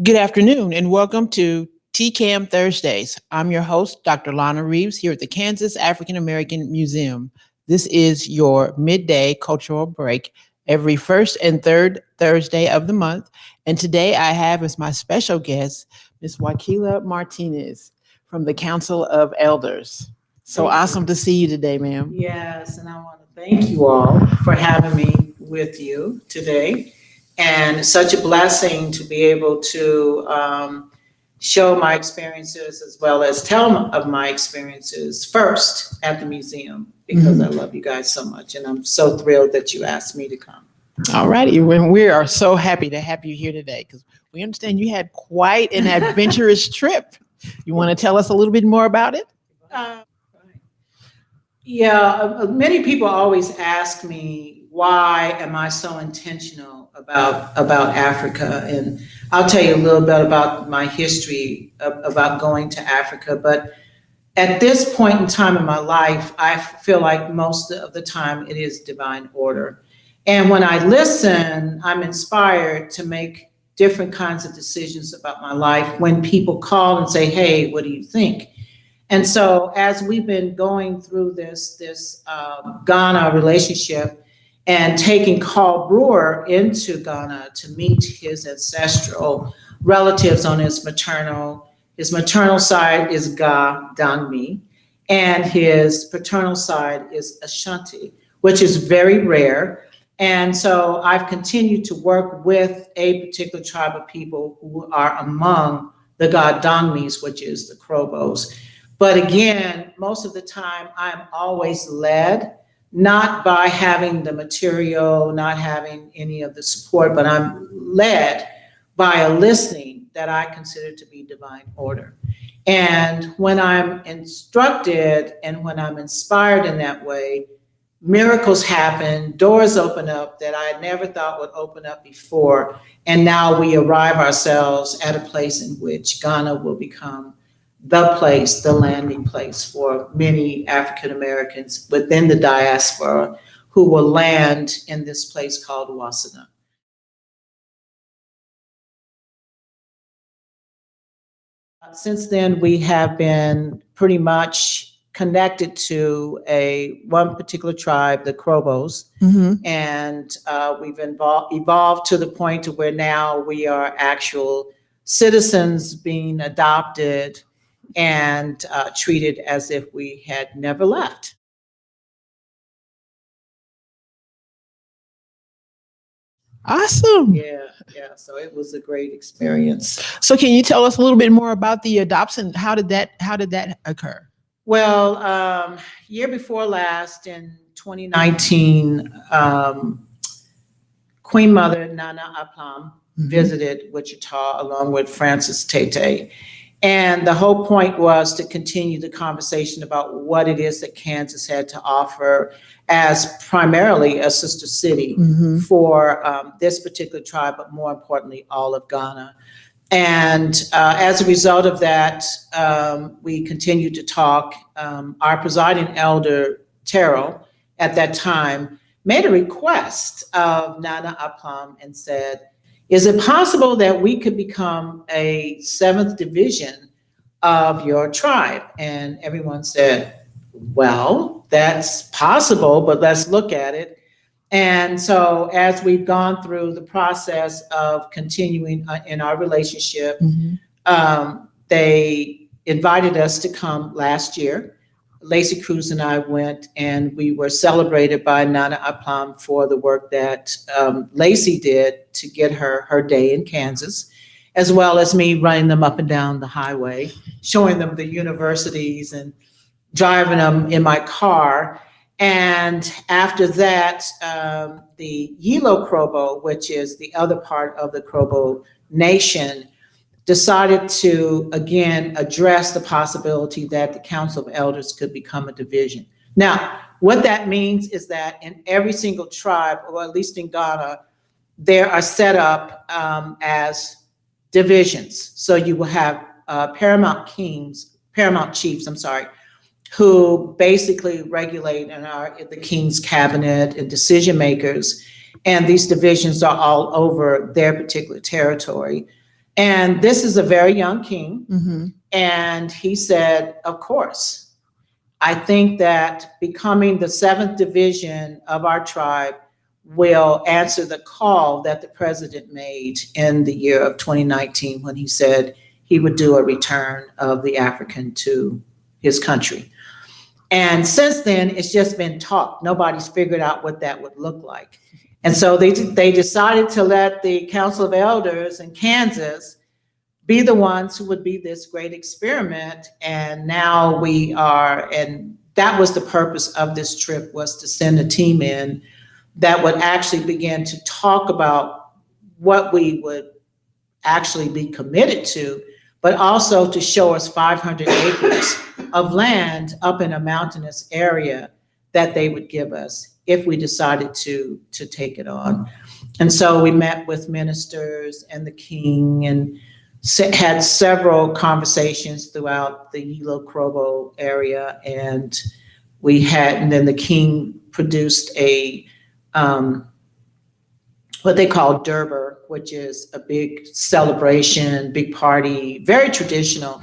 Good afternoon and welcome to TKAAM Thursdays. I'm your host, Dr. Lana Reeves, here at the Kansas African American Museum. This is your midday cultural break every first and third Thursday of the month. And today I have as my special guest Ms. Wakeelah Martinez from the Council of Elders. So Thank awesome to see you today, ma'am. Yes, and I want to thank you all for having me with you today. And it's such a blessing to be able to show my experiences as well as tell of my experiences first at the museum because I love you guys so much. And I'm so thrilled that you asked me to come. All righty. When we are so happy to have you here today because we understand you had quite an adventurous trip. You want to tell us a little bit more about it? Many people always ask me, why am I so intentional about Africa? And I'll tell you a little bit about my history about going to Africa. But at this point in time in my life, I feel like most of the time it is divine order. And when I listen, I'm inspired to make different kinds of decisions about my life when people call and say, hey, what do you think? And so as we've been going through this Ghana relationship and taking Carl Brewer into Ghana to meet his ancestral relatives on his maternal side is Ga Dangmi, and his paternal side is Ashanti, which is very rare. And so I've continued to work with a particular tribe of people who are among the Ga Dangmis, which is the Krobos. But again, most of the time I'm always led, not by having the material, not having any of the support, but I'm led by a listening that I consider to be divine order. And when I'm instructed and when I'm inspired in that way, miracles happen, doors open up that I never thought would open up before. And now we arrive ourselves at a place in which Ghana will become the place, the landing place for many African Americans within the diaspora who will land in this place called Wasana. Since then, we have been pretty much connected to one particular tribe, the Krobos, and we've evolved to the point to where now we are actual citizens being adopted and treated as if we had never left. Awesome. Yeah. So it was a great experience. So can you tell us a little bit more about the adoption? How did that occur? Well, year before last in 2019, Queen Mother Nana Aplam visited Wichita along with Francis Tete. And the whole point was to continue the conversation about what it is that Kansas had to offer as primarily a sister city for this particular tribe, but more importantly, all of Ghana. And as a result of that, we continued to talk. Our presiding elder, Terrell, at that time, made a request of Nana Aplam and said, is it possible that we could become a 7th division of your tribe? And everyone said, well, that's possible, but let's look at it. And so as we've gone through the process of continuing in our relationship, they invited us to come last year. Lacey Cruz and I went, and we were celebrated by Nana Aplam for the work that Lacey did to get her day in Kansas, as well as me running them up and down the highway, showing them the universities and driving them in my car. And after that, the Yilo Krobo, which is the other part of the Krobo nation, decided to, again, address the possibility that the Council of Elders could become a division. Now, what that means is that in every single tribe, or at least in Ghana, there are set up as divisions. So you will have paramount chiefs, who basically regulate and are the king's cabinet and decision makers. And these divisions are all over their particular territory. And this is a very young king. Mm-hmm. And he said, of course, I think that becoming the seventh division of our tribe will answer the call that the president made in the year of 2019 when he said he would do a return of the African to his country. And since then, it's just been talk. Nobody's figured out what that would look like. And so they decided to let the Council of Elders in Kansas be the ones who would be this great experiment. And now we are, and that was the purpose of this trip, was to send a team in that would actually begin to talk about what we would actually be committed to, but also to show us 500 acres of land up in a mountainous area that they would give us if we decided to take it on. And so we met with ministers and the king and had several conversations throughout the Yilo Krobo area. And and then the king produced a, what they call Durbar, which is a big celebration, big party, very traditional.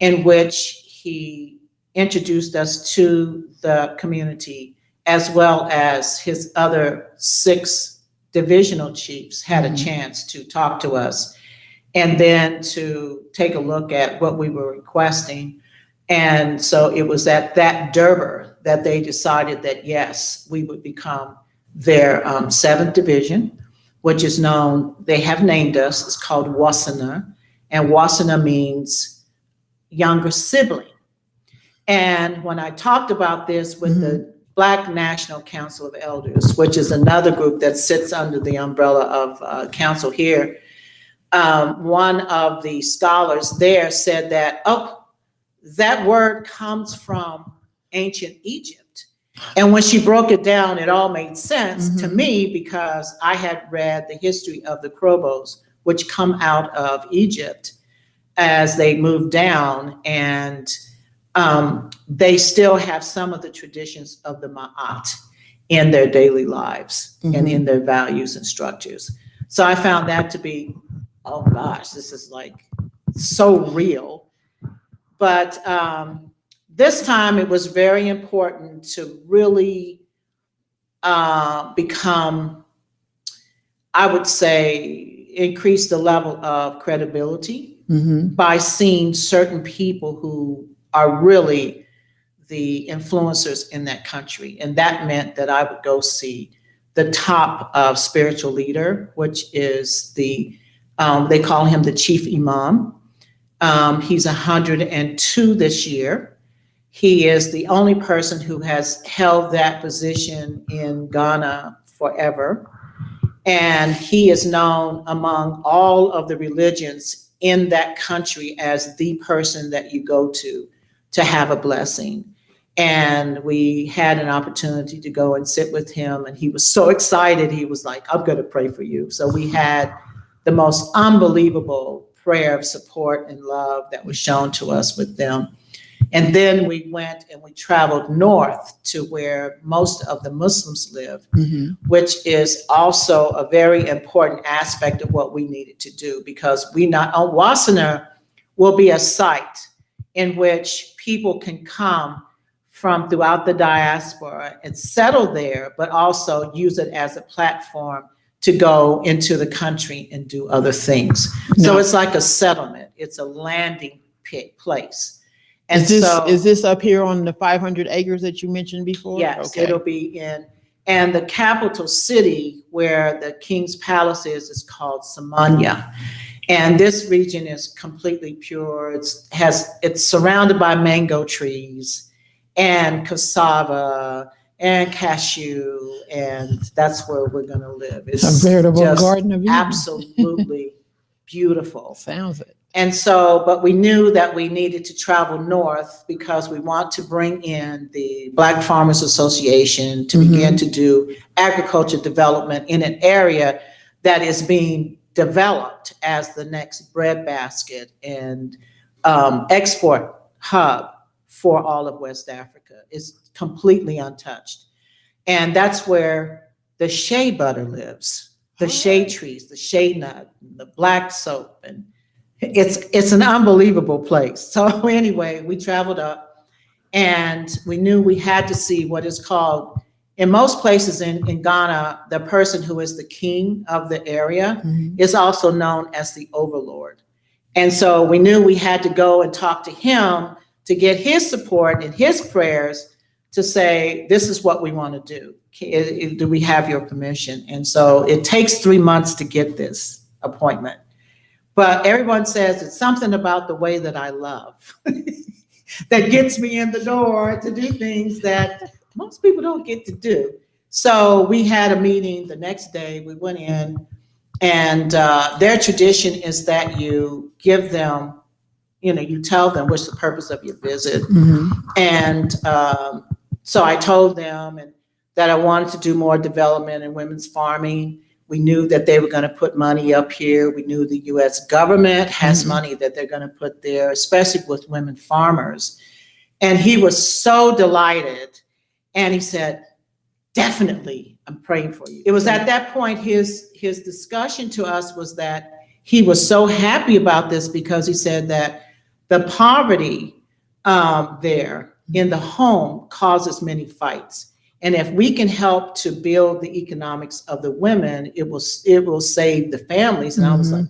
In which he introduced us to the community, as well as his other 6 divisional chiefs had a chance to talk to us and then to take a look at what we were requesting. And so it was at that Durbar that they decided that, yes, we would become their 7th division, which is known, they have named us, it's called Wasana. And Wasana means younger sibling. And when I talked about this with the Black National Council of Elders, which is another group that sits under the umbrella of council here, one of the scholars there said that, oh, that word comes from ancient Egypt. And when she broke it down, it all made sense to me because I had read the history of the Krobos, which come out of Egypt as they move down, and they still have some of the traditions of the Ma'at in their daily lives and in their values and structures. So I found that to be, oh gosh, this is like so real. But this time it was very important to really become, I would say, increase the level of credibility by seeing certain people who are really the influencers in that country. And that meant that I would go see the top spiritual leader, which is they call him the chief imam. He's 102 this year. He is the only person who has held that position in Ghana forever. And he is known among all of the religions in that country as the person that you go to have a blessing. And we had an opportunity to go and sit with him, and he was so excited. He was like, I'm going to pray for you. So we had the most unbelievable prayer of support and love that was shown to us with them. And then we went and we traveled north to where most of the Muslims live, which is also a very important aspect of what we needed to do, because Wasana will be a site in which people can come from throughout the diaspora and settle there, but also use it as a platform to go into the country and do other things. So it's like a settlement. It's a landing place. And is this up here on the 500 acres that you mentioned before? Yes, okay. It'll be in, and the capital city where the King's Palace is called Samanya. And this region is completely pure. It's surrounded by mango trees and cassava and cashew, and that's where we're going to live. It's a veritable garden of Eden. Absolutely beautiful. Sounds it. And so, but we knew that we needed to travel north because we want to bring in the Black Farmers Association to begin to do agriculture development in an area that is being developed as the next breadbasket and export hub for all of West Africa. It's completely untouched. And that's where the shea butter lives, the shea trees, the shea nut, the black soap, and it's an unbelievable place. So anyway, we traveled up and we knew we had to see what is called, in most places in Ghana, the person who is the king of the area is also known as the overlord. And so we knew we had to go and talk to him to get his support and his prayers to say, this is what we want to do. Do we have your permission? And so it takes 3 months to get this appointment. But everyone says it's something about the way that I love that gets me in the door to do things that most people don't get to do. So we had a meeting the next day. We went in, and their tradition is that you give them, you tell them what's the purpose of your visit. And so I told them that I wanted to do more development in women's farming. We knew that they were going to put money up here. We knew the U.S. government has money that they're going to put there, especially with women farmers. And he was so delighted. And he said, definitely, I'm praying for you. It was at that point, his discussion to us was that he was so happy about this because he said that the poverty there in the home causes many fights. And if we can help to build the economics of the women, it will save the families. And I was like,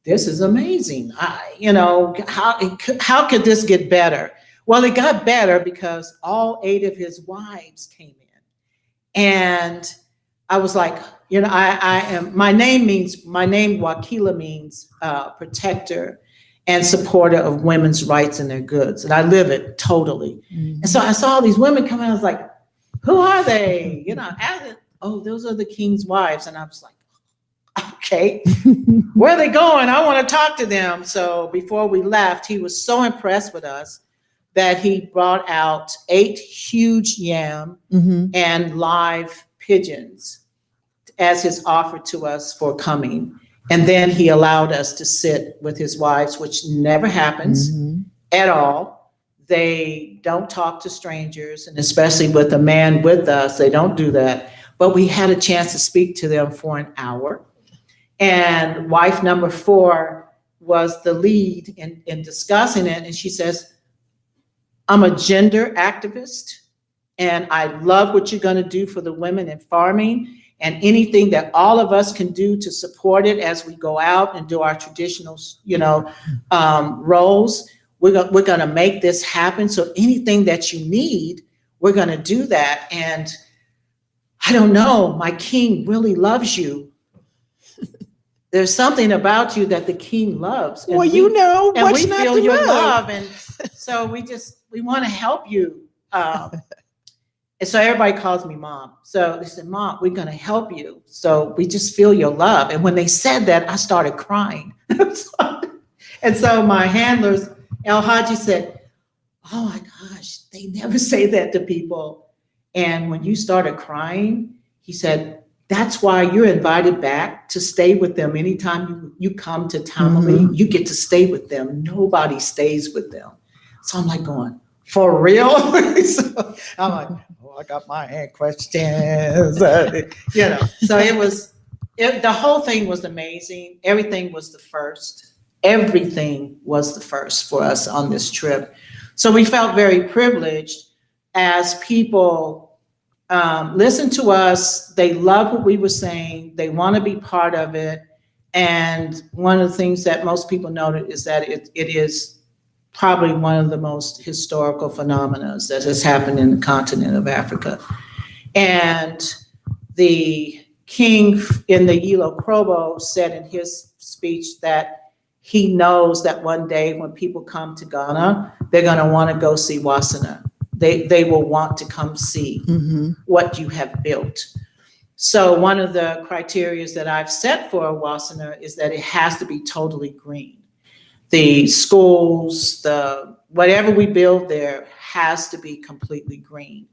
this is amazing. How could this get better? Well, it got better because all 8 of his wives came in. And I was like, my name Wakeelah means protector and supporter of women's rights and their goods. And I live it totally. And so I saw all these women come in. I was like, who are they? Those are the king's wives. And I was like, okay, where are they going? I want to talk to them. So before we left, he was so impressed with us that he brought out 8 huge yam and live pigeons as his offer to us for coming. And then he allowed us to sit with his wives, which never happens at all. They don't talk to strangers, and especially with a man with us, they don't do that. But we had a chance to speak to them for an hour. And wife number 4 was the lead in discussing it. And she says, I'm a gender activist, and I love what you're going to do for the women in farming, and anything that all of us can do to support it as we go out and do our traditional, roles. We're going to make this happen. So anything that you need, we're going to do that. And I don't know, my king really loves you. There's something about you that the king loves. And we feel your love. And so we want to help you. And so everybody calls me mom. So they said, Mom, we're going to help you. So we just feel your love. And when they said that, I started crying. And so my handlers, El Haji said, oh my gosh, they never say that to people. And when you started crying, he said, that's why you're invited back to stay with them. Anytime you come to Tamale, you get to stay with them. Nobody stays with them. So I'm like going, for real? So I'm like, I got my hand questions. So the whole thing was amazing. Everything was the first. Everything was the first for us on this trip. So we felt very privileged as people listened to us. They loved what we were saying. They want to be part of it. And one of the things that most people noted is that it is probably one of the most historical phenomena that has happened in the continent of Africa. And the king in the Yilo Krobo said in his speech that he knows that one day when people come to Ghana, they're going to want to go see Wasana. They will want to come see what you have built. So one of the criteria that I've set for Wasana is that it has to be totally green. The schools, whatever we build there has to be completely green.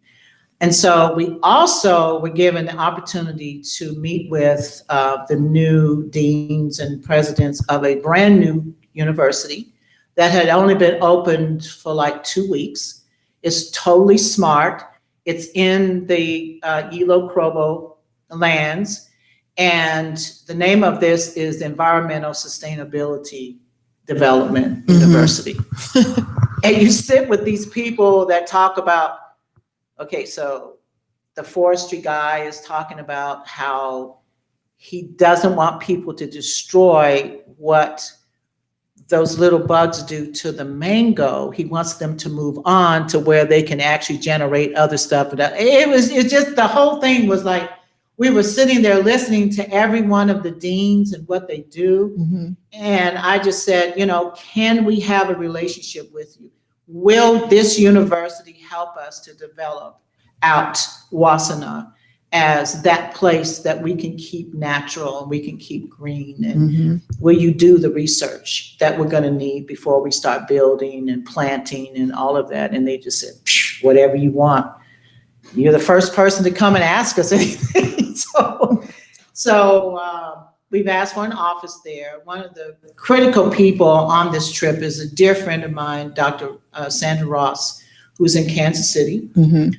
And so we also were given the opportunity to meet with the new deans and presidents of a brand new university that had only been opened for like 2 weeks. It's totally smart. It's in the Yilo Krobo lands. And the name of this is Environmental Sustainability Development University. And you sit with these people that talk about, okay, so the forestry guy is talking about how he doesn't want people to destroy what those little bugs do to the mango. He wants them to move on to where they can actually generate other stuff. It just, the whole thing was like, we were sitting there listening to every one of the deans and what they do. And I just said, can we have a relationship with you? Will this university help us to develop out Wasana as that place that we can keep natural and we can keep green? And will you do the research that we're going to need before we start building and planting and all of that? And they just said, whatever you want. You're the first person to come and ask us anything. So we've asked for an office there. One of the critical people on this trip is a dear friend of mine, Dr. Sandra Ross, who's in Kansas City.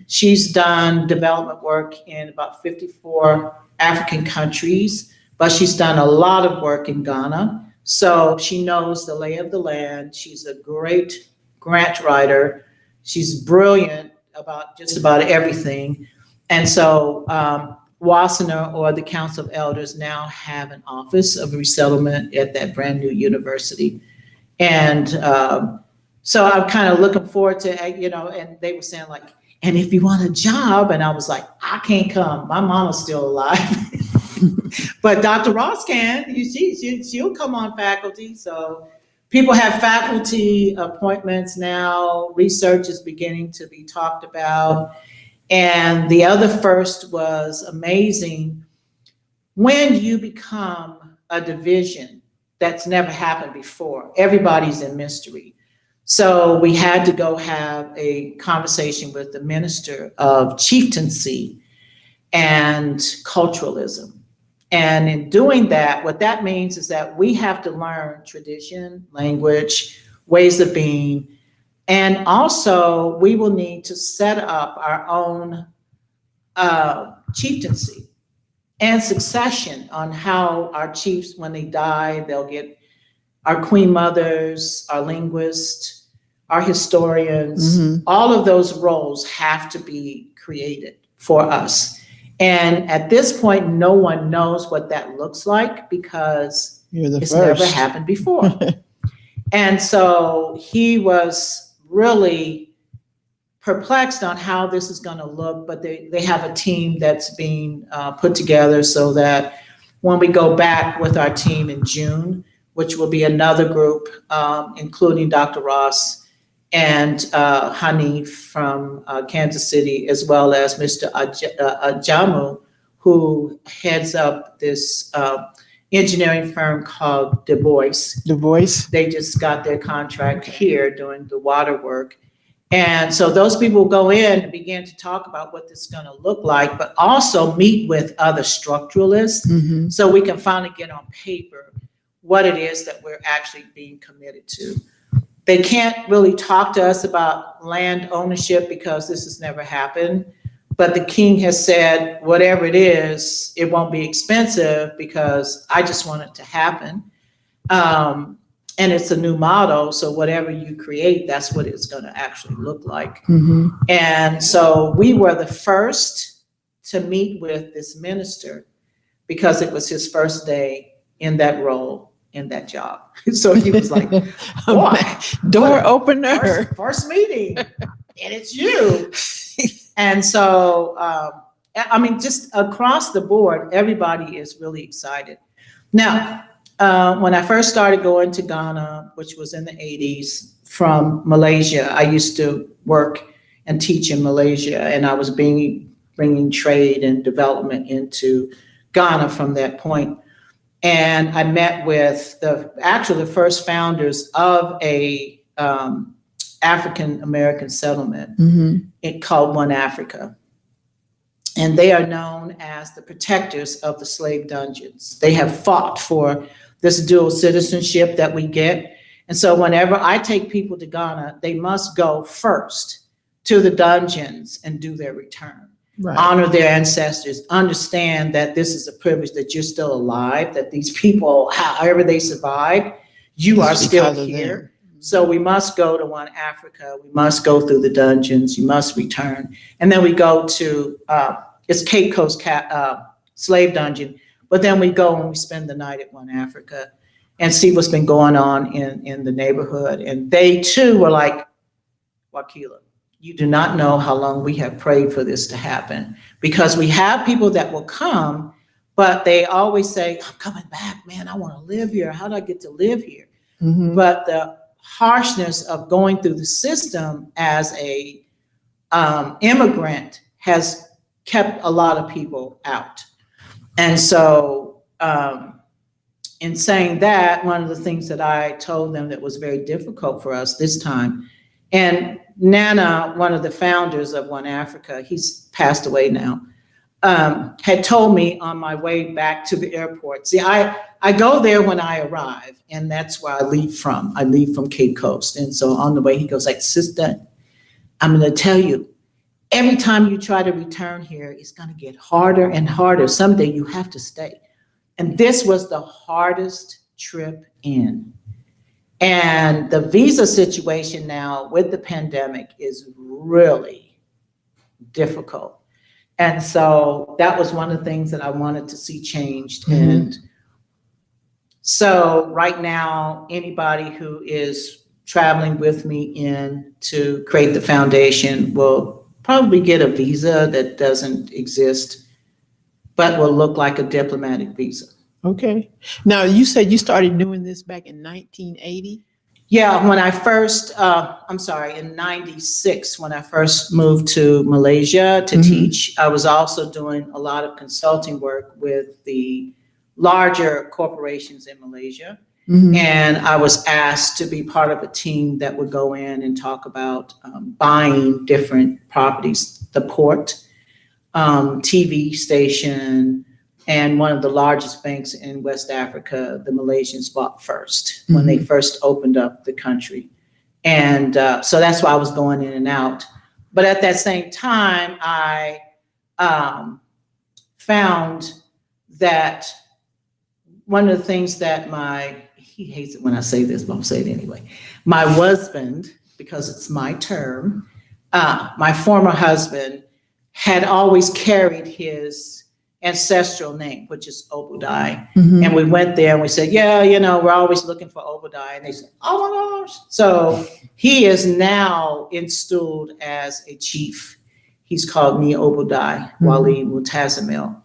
She's done development work in about 54 African countries, but she's done a lot of work in Ghana. So she knows the lay of the land. She's a great grant writer. She's brilliant about just about everything. And so Wasana, or the Council of Elders, now have an office of resettlement at that brand new university. And so I'm kind of looking forward to, and they were saying like, and if you want a job, and I was like, I can't come. My mama's still alive. But Dr. Ross can. She'll come on faculty. So people have faculty appointments now. Research is beginning to be talked about. And the other first was amazing. When you become a division that's never happened before, everybody's in mystery. So we had to go have a conversation with the minister of chieftaincy and culturalism. And in doing that, what that means is that we have to learn tradition, language, ways of being. And also, we will need to set up our own chieftaincy and succession on how our chiefs, when they die, they'll get our queen mothers, our linguists, our historians. All of those roles have to be created for us. And at this point, no one knows what that looks like because it's never happened before. And so he was really perplexed on how this is going to look, but they have a team that's being put together so that when we go back with our team in June, which will be another group, including Dr. Ross and Hanif from Kansas City, as well as Mr. Ajamu, who heads up this engineering firm called Du Bois. They just got their contract here doing the water work. And so those people will go in and begin to talk about what this is going to look like, but also meet with other structuralists so we can finally get on paper what it is that we're actually being committed to. They can't really talk to us about land ownership because this has never happened. But the king has said, whatever it is, it won't be expensive because I just want it to happen. And it's a new model. So whatever you create, that's what it's going to actually look like. And so we were the first to meet with this minister because it was his first day in that role, in that job. So he was like, boy, door opener. First meeting, and it's you. And so, I mean, just across the board, everybody is really excited. Now, when I first started going to Ghana, which was in the 80s, from Malaysia, I used to work and teach in Malaysia, and I was bringing trade and development into Ghana from that point. And I met with the first founders of a African American settlement called One Africa. And they are known as the protectors of the slave dungeons. They have fought for this dual citizenship that we get. And so whenever I take people to Ghana, they must go first to the dungeons and do their return. Right. Honor their ancestors, understand that this is a privilege, that you're still alive, that these people, however they survived, you are still here. So we must go to One Africa. We must go through the dungeons. You must return. And then we go to, it's Cape Coast slave dungeon, but then we go and we spend the night at One Africa and see what's been going on in the neighborhood. And they too were like, Wakeelah, you do not know how long we have prayed for this to happen, because we have people that will come, but they always say, I'm coming back, man, I want to live here. How do I get to live here? But the harshness of going through the system as a immigrant has kept a lot of people out. And so in saying that, one of the things that I told them that was very difficult for us this time, and Nana, one of the founders of One Africa, he's passed away now, had told me on my way back to the airport. See, I go there when I arrive, and that's where I leave from. I leave from Cape Coast. And so on the way, he goes like, sister, I'm going to tell you, every time you try to return here, it's going to get harder and harder. Someday you have to stay. And this was the hardest trip in. And the visa situation now with the pandemic is really difficult. And so that was one of the things that I wanted to see changed. And so right now, anybody who is traveling with me in to create the foundation will probably get a visa that doesn't exist, but will look like a diplomatic visa. Okay. Now, you said you started doing this back in 1980? Yeah, when I first, in 96, when I first moved to Malaysia to teach, I was also doing a lot of consulting work with the larger corporations in Malaysia. And I was asked to be part of a team that would go in and talk about buying different properties, the port, TV station, and one of the largest banks in West Africa, the Malaysians bought first when they first opened up the country. And so that's why I was going in and out. But at that same time, I found that one of the things that he hates it when I say this, but I'll say it anyway. My husband, because it's my term, my former husband had always carried his ancestral name, which is Obudai. And we went there and we said, yeah, we're always looking for Obudai. And they said, oh my gosh. So he is now installed as a chief. He's called me Obudai Wali Mutazamil.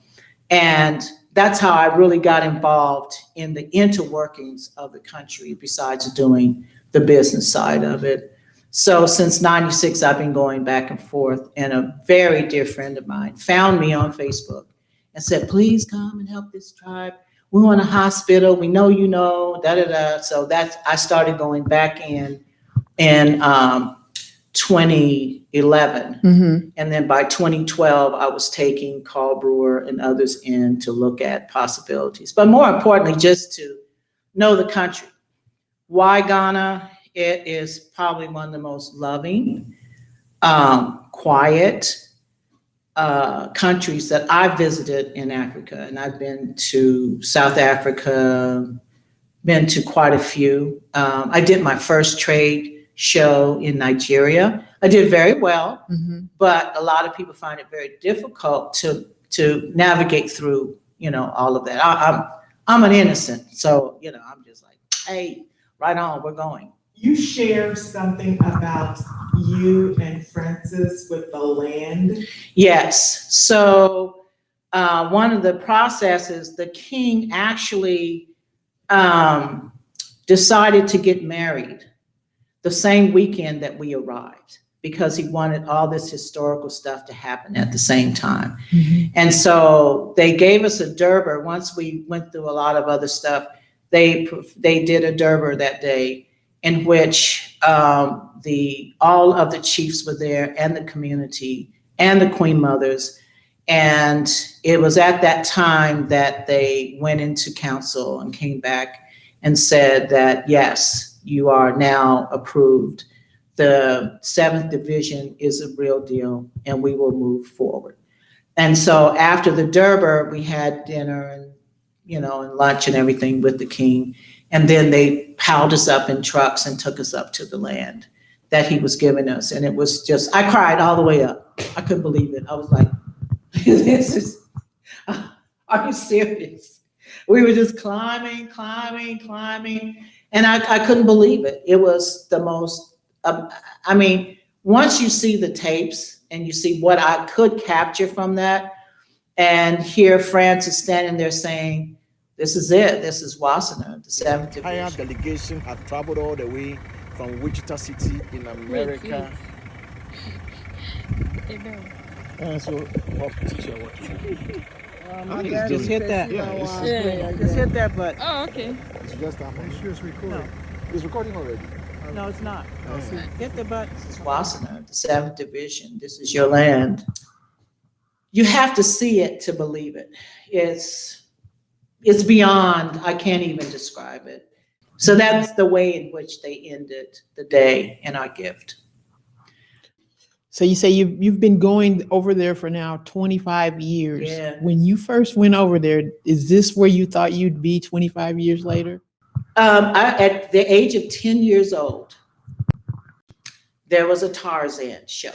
And that's how I really got involved in the interworkings of the country, besides doing the business side of it. So since 96, I've been going back and forth, and a very dear friend of mine found me on Facebook and said, please come and help this tribe. We want a hospital. We know, da, da, da. So I started going back in 2011. And then by 2012, I was taking Carl Brewer and others in to look at possibilities. But more importantly, just to know the country. Why Ghana? It is probably one of the most loving, quiet countries that I've visited in Africa. And I've been to South Africa, been to quite a few. I did my first trade show in Nigeria. I did very well, Mm-hmm. but a lot of people find it very difficult to navigate through, all of that. I'm an innocent, so I'm just like, hey, right on, we're going. You shared something about you and Francis with the land. Yes. So one of the processes, the king actually decided to get married the same weekend that we arrived because he wanted all this historical stuff to happen at the same time. Mm-hmm. And so they gave us a Durbar. Once we went through a lot of other stuff, they did a Durbar that day in which all of the chiefs were there and the community and the queen mothers. And it was at that time that they went into council and came back and said that, yes, you are now approved. The 7th Division is a real deal and we will move forward. And so after the Durbar, we had dinner and lunch and everything with the king. And then they piled us up in trucks and took us up to the land that he was giving us. And it was just, I cried all the way up. I couldn't believe it. I was like, this is, are you serious? We were just climbing. And I couldn't believe it. It was the most, once you see the tapes and you see what I could capture from that, and here Francis standing there saying, this is it. This is Wassenaar, the 7th Division. Entire delegation have traveled all the way from Wichita City in America. So, what teacher? Just hit that. Just hit that button. Oh, okay. It's just happened. It's recording. No. It's recording already. No, it's not. Hit the button. This is Wassenaar, the 7th Division. This is your land. You have to see it to believe it. It's beyond, I can't even describe it. So that's the way in which they ended the day in our gift. So you say you've been going over there for now 25 years. Yeah. When you first went over there, is this where you thought you'd be 25 years later? At the age of 10 years old, there was a Tarzan show.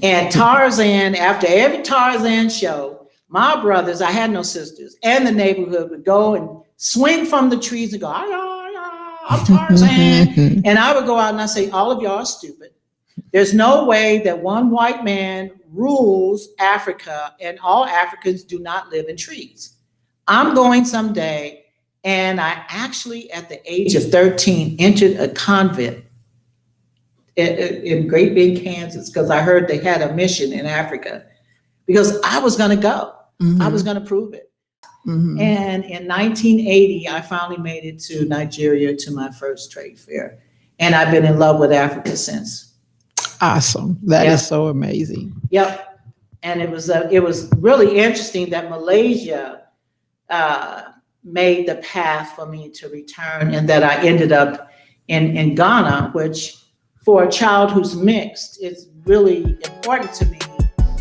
And Tarzan, after every Tarzan show, my brothers, I had no sisters, and the neighborhood would go and swing from the trees and go, ah, ah, ah, I'm Tarzan. And I would go out and I say, all of y'all are stupid. There's no way that one white man rules Africa and all Africans do not live in trees. I'm going someday. And I actually, at the age of 13, entered a convent in Great Bend, Kansas, because I heard they had a mission in Africa, because I was going to go. Mm-hmm. I was going to prove it. Mm-hmm. And in 1980, I finally made it to Nigeria to my first trade fair. And I've been in love with Africa since. Awesome. That Yeah. is so amazing. Yep. And it was really interesting that Malaysia made the path for me to return, and that I ended up in Ghana, which for a child who's mixed, is really important to me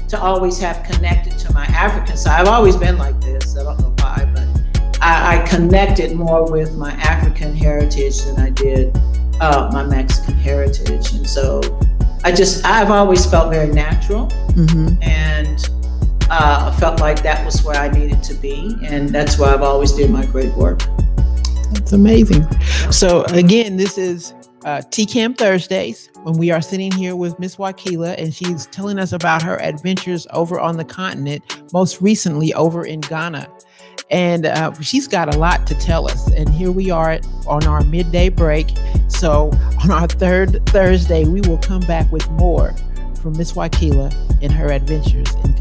to always have connected to my African side. I've always been like this. I don't know why, but I connected more with my African heritage than I did my Mexican heritage. And so I've always felt very natural, Mm-hmm. and I felt like that was where I needed to be. And that's why I've always did my great work. That's amazing. So again, this is TKAAM Thursdays, when we are sitting here with Miss Wakeelah, and she's telling us about her adventures over on the continent, most recently over in Ghana. And she's got a lot to tell us. And here we are on our midday break. So on our third Thursday, we will come back with more from Miss Wakeelah and her adventures in